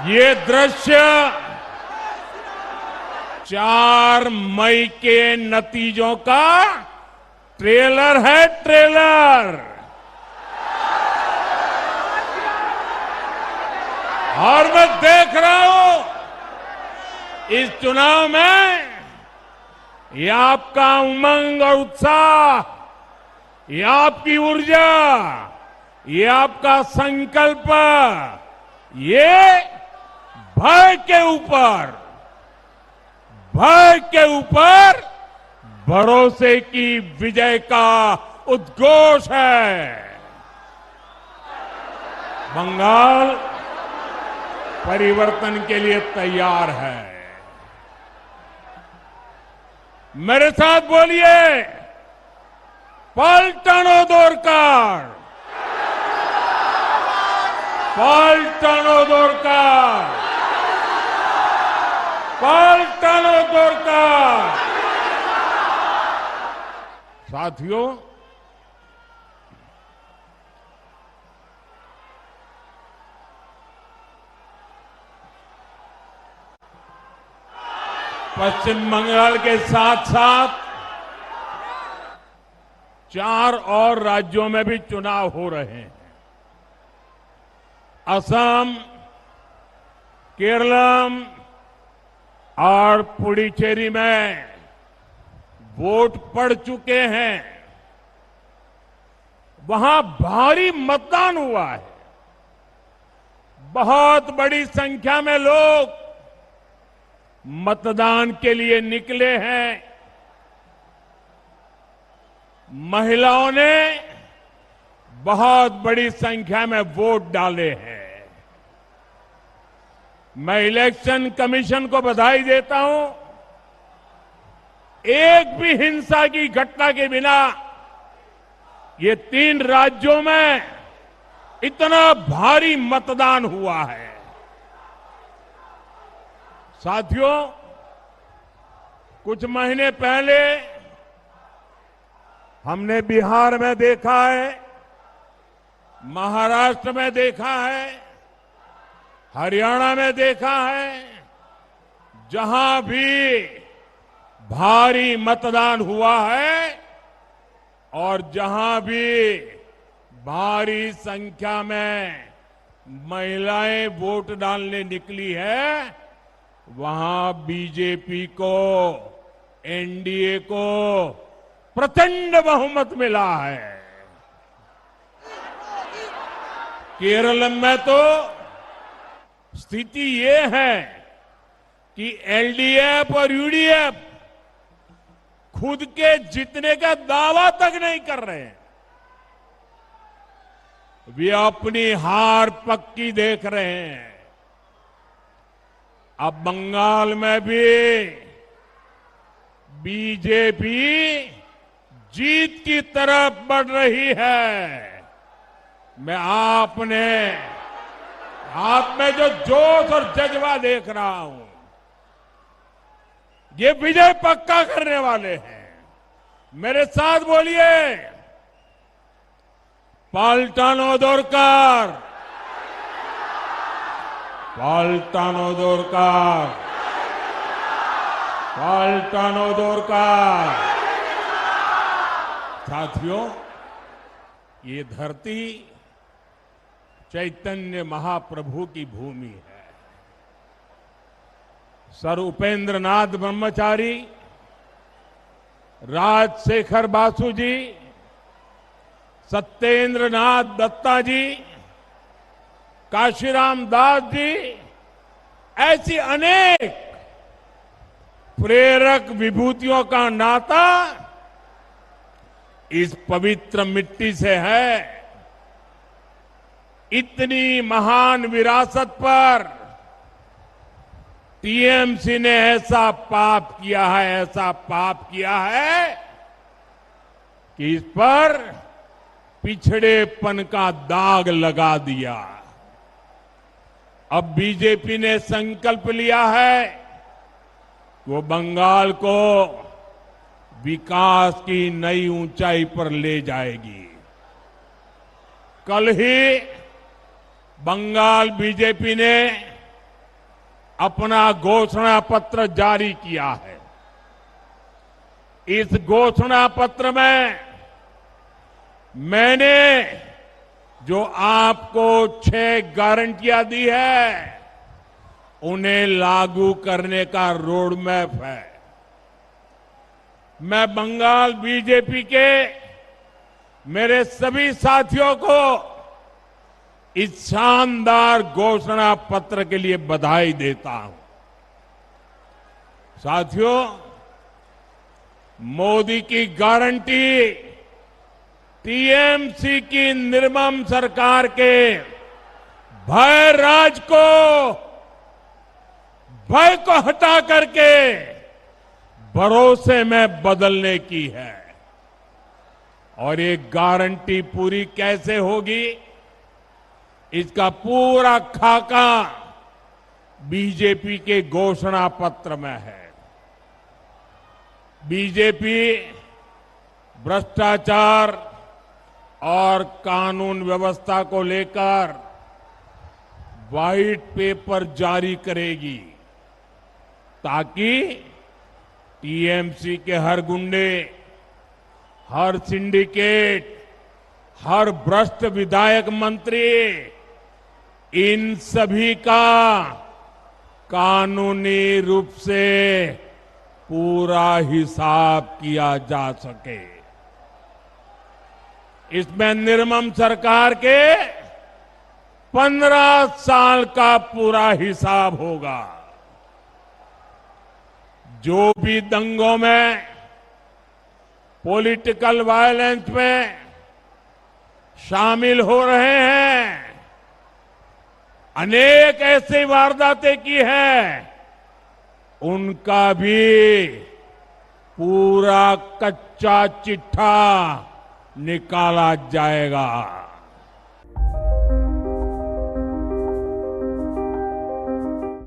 ये दृश्य 4 मई के नतीजों का ट्रेलर है, ट्रेलर। और मैं देख रहा हूं इस चुनाव में ये आपका उमंग और उत्साह, ये आपकी ऊर्जा, ये आपका संकल्प, ये भय के ऊपर भरोसे की विजय का उद्घोष है। बंगाल परिवर्तन के लिए तैयार है। मेरे साथ बोलिए, पलटनो दोरकार, पलटनो दोरकार, पलटनो दोरकार। साथियों, पश्चिम बंगाल के साथ साथ 4 और राज्यों में भी चुनाव हो रहे हैं। असम, केरलम और पुडुचेरी में वोट पड़ चुके हैं। वहां भारी मतदान हुआ है। बहुत बड़ी संख्या में लोग मतदान के लिए निकले हैं। महिलाओं ने बहुत बड़ी संख्या में वोट डाले हैं। मैं इलेक्शन कमीशन को बधाई देता हूं। एक भी हिंसा की घटना के बिना ये 3 राज्यों में इतना भारी मतदान हुआ है। साथियों, कुछ महीने पहले हमने बिहार में देखा है, महाराष्ट्र में देखा है, हरियाणा में देखा है, जहां भी भारी मतदान हुआ है और जहां भी भारी संख्या में महिलाएं वोट डालने निकली है, वहां बीजेपी को, एनडीए को प्रचंड बहुमत मिला है। केरल में तो स्थिति ये है कि एलडीएफ और यूडीएफ खुद के जीतने का दावा तक नहीं कर रहे हैं। वे अपनी हार पक्की देख रहे हैं। अब बंगाल में भी बीजेपी जीत की तरफ बढ़ रही है। मैं आपने आप में जो जोश और जज्बा देख रहा हूं, ये विजय पक्का करने वाले हैं। मेरे साथ बोलिए, पलटनो दोरकार, पलटनो दोरकार, पलटनो दोरकार। साथियों, ये धरती चैतन्य महाप्रभु की भूमि है। सर उपेंद्र नाथ ब्रह्मचारी, राजशेखर बासु जी, सत्येंद्र नाथ दत्ता जी, काशीराम दास जी, ऐसी अनेक प्रेरक विभूतियों का नाता इस पवित्र मिट्टी से है। इतनी महान विरासत पर टीएमसी ने ऐसा पाप किया है, ऐसा पाप किया है कि इस पर पिछड़ेपन का दाग लगा दिया। अब बीजेपी ने संकल्प लिया है कि वो बंगाल को विकास की नई ऊंचाई पर ले जाएगी। कल ही बंगाल बीजेपी ने अपना घोषणा पत्र जारी किया है। इस घोषणा पत्र में मैंने जो आपको 6 गारंटियां दी है, उन्हें लागू करने का रोड मैप है। मैं बंगाल बीजेपी के मेरे सभी साथियों को इस शानदार घोषणा पत्र के लिए बधाई देता हूं। साथियों, मोदी की गारंटी टीएमसी की निर्मम सरकार के भय राज को, भय को हटा करके भरोसे में बदलने की है। और ये गारंटी पूरी कैसे होगी, इसका पूरा खाका बीजेपी के घोषणा पत्र में है। बीजेपी भ्रष्टाचार और कानून व्यवस्था को लेकर व्हाइट पेपर जारी करेगी, ताकि टीएमसी के हर गुंडे, हर सिंडिकेट, हर भ्रष्ट विधायक मंत्री, इन सभी का कानूनी रूप से पूरा हिसाब किया जा सके। इसमें निर्मम सरकार के 15 साल का पूरा हिसाब होगा। जो भी दंगों में, पॉलिटिकल वायलेंस में शामिल हो रहे हैं, अनेक ऐसी वारदातें की है, उनका भी पूरा कच्चा चिट्ठा निकाला जाएगा।